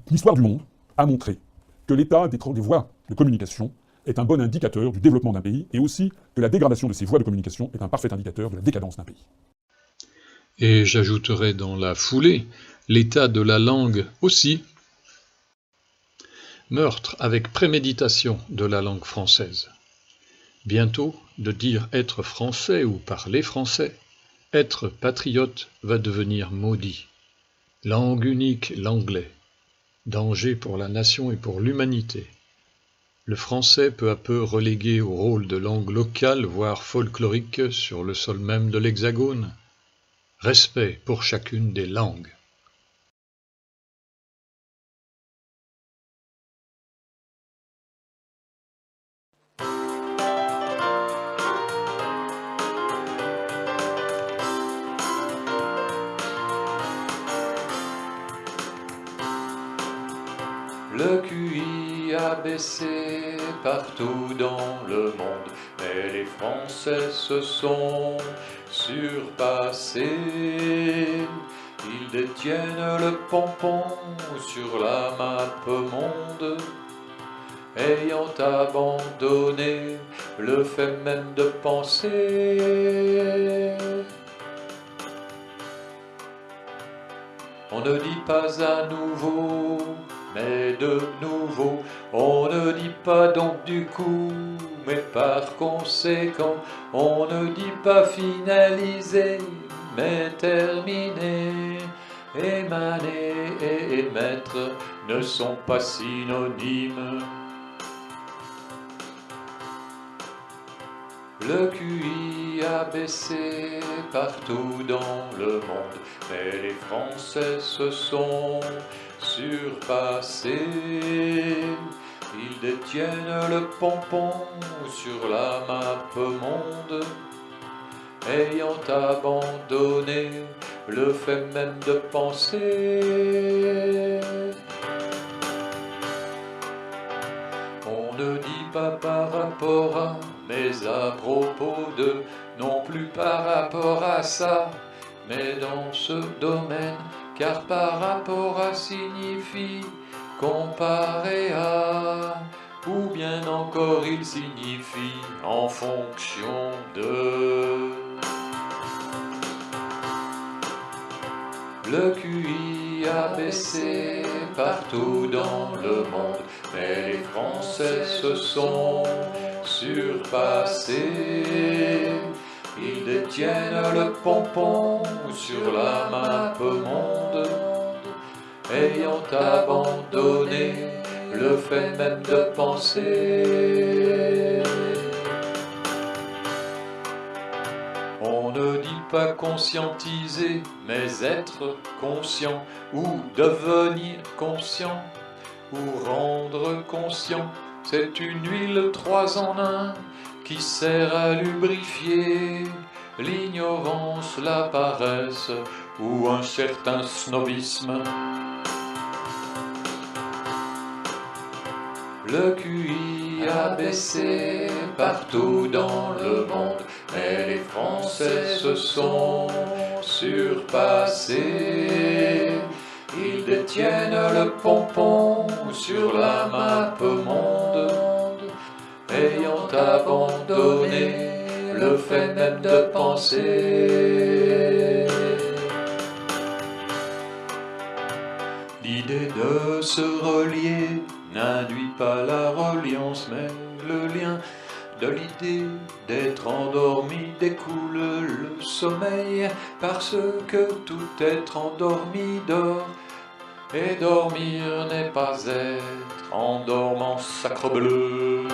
L'histoire du monde a montré que l'état des voies de communication est un bon indicateur du développement d'un pays et aussi que la dégradation de ces voies de communication est un parfait indicateur de la décadence d'un pays. Et j'ajouterai dans la foulée l'état de la langue aussi. Meurtre avec préméditation de la langue française. Bientôt, de dire être français ou parler français, être patriote va devenir maudit. Langue unique, l'anglais. Danger pour la nation et pour l'humanité. Le français peu à peu relégué au rôle de langue locale, voire folklorique, sur le sol même de l'Hexagone. Respect pour chacune des langues. Le QI a baissé partout dans le monde, mais les Français se sont surpassés. Ils détiennent le pompon sur la map monde, ayant abandonné le fait même de penser. On ne dit pas à nouveau, mais de nouveau, on ne dit pas donc du coup, mais par conséquent, on ne dit pas finalisé, mais terminé. Émaner et émettre ne sont pas synonymes. Le QI a baissé partout dans le monde, mais les Français se sont surpassés. Ils détiennent le pompon sur la map monde, ayant abandonné le fait même de penser. On ne dit pas par rapport à, mais à propos de, non plus par rapport à ça, mais dans ce domaine, car par rapport à signifie comparé à, ou bien encore il signifie en fonction de. Le QI a baissé partout dans le monde, mais les Français se sont surpassés. Ils détiennent le pompon sur la map monde, ayant abandonné le fait même de penser. On ne dit pas conscientiser, mais être conscient, ou devenir conscient, ou rendre conscient. C'est une huile 3 en 1 qui sert à lubrifier l'ignorance, la paresse ou un certain snobisme. Le QI a baissé partout dans le monde, mais les Français se sont surpassés. Ils détiennent le pompon sur la map monde, ayant abandonné le fait même de penser. L'idée de se relier n'induit pas la reliance, mais le lien de l'idée d'être endormi découle le sommeil, parce que tout être endormi dort, et dormir n'est pas être endormant sacrebleu.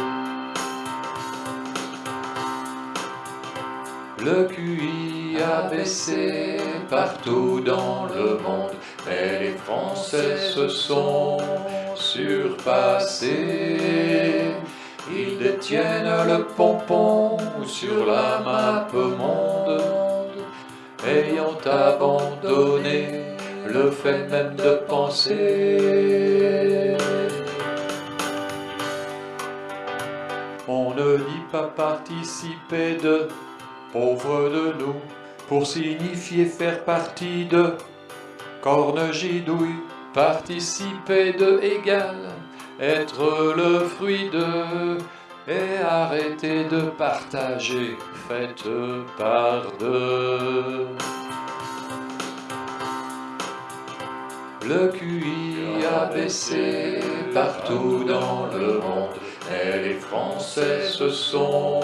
Le QI a baissé partout dans le monde, mais les Français se sont surpassés. Ils détiennent le pompon sur la map monde, ayant abandonné le fait même de penser. On ne dit pas participer de, pauvre de nous, pour signifier faire partie de, corne gidouille, participer de égal, être le fruit de, et arrêter de partager, faites par deux. Le QI a baissé partout dans le monde, et les Français se sont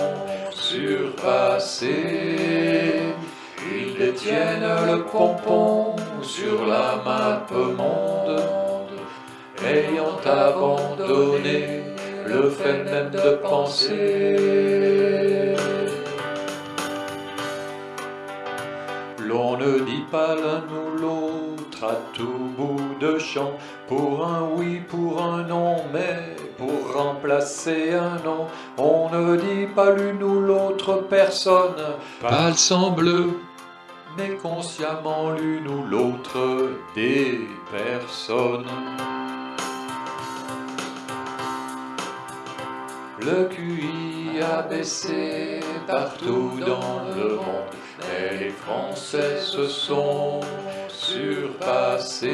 surpassés. Ils détiennent le pompon sur la map monde, ayant abandonné le fait même de penser. L'on ne dit pas l'un ou l'autre à tout bout de champ, pour un oui, pour un non, mais pour remplacer un non, on ne dit pas l'une ou l'autre personne, Pas le sang bleu, mais consciemment l'une ou l'autre des personnes. Le QI a baissé partout dans le monde, et les Français se sont surpassés.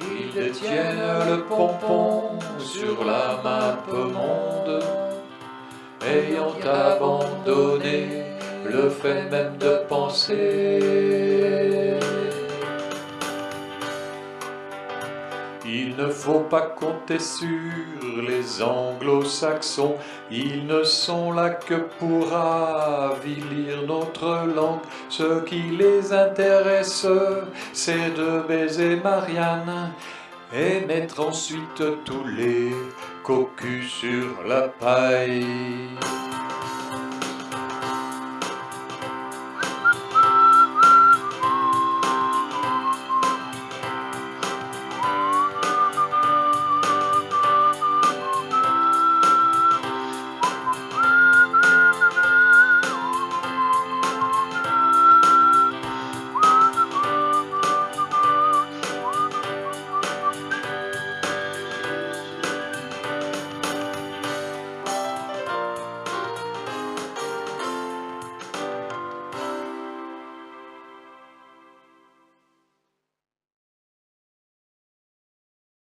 Ils détiennent le pompon sur la map monde, ayant abandonné le fait même de penser. Il ne faut pas compter sur les anglo-saxons, ils ne sont là que pour avilir notre langue. Ce qui les intéresse, c'est de baiser Marianne et mettre ensuite tous les cocus sur la paille.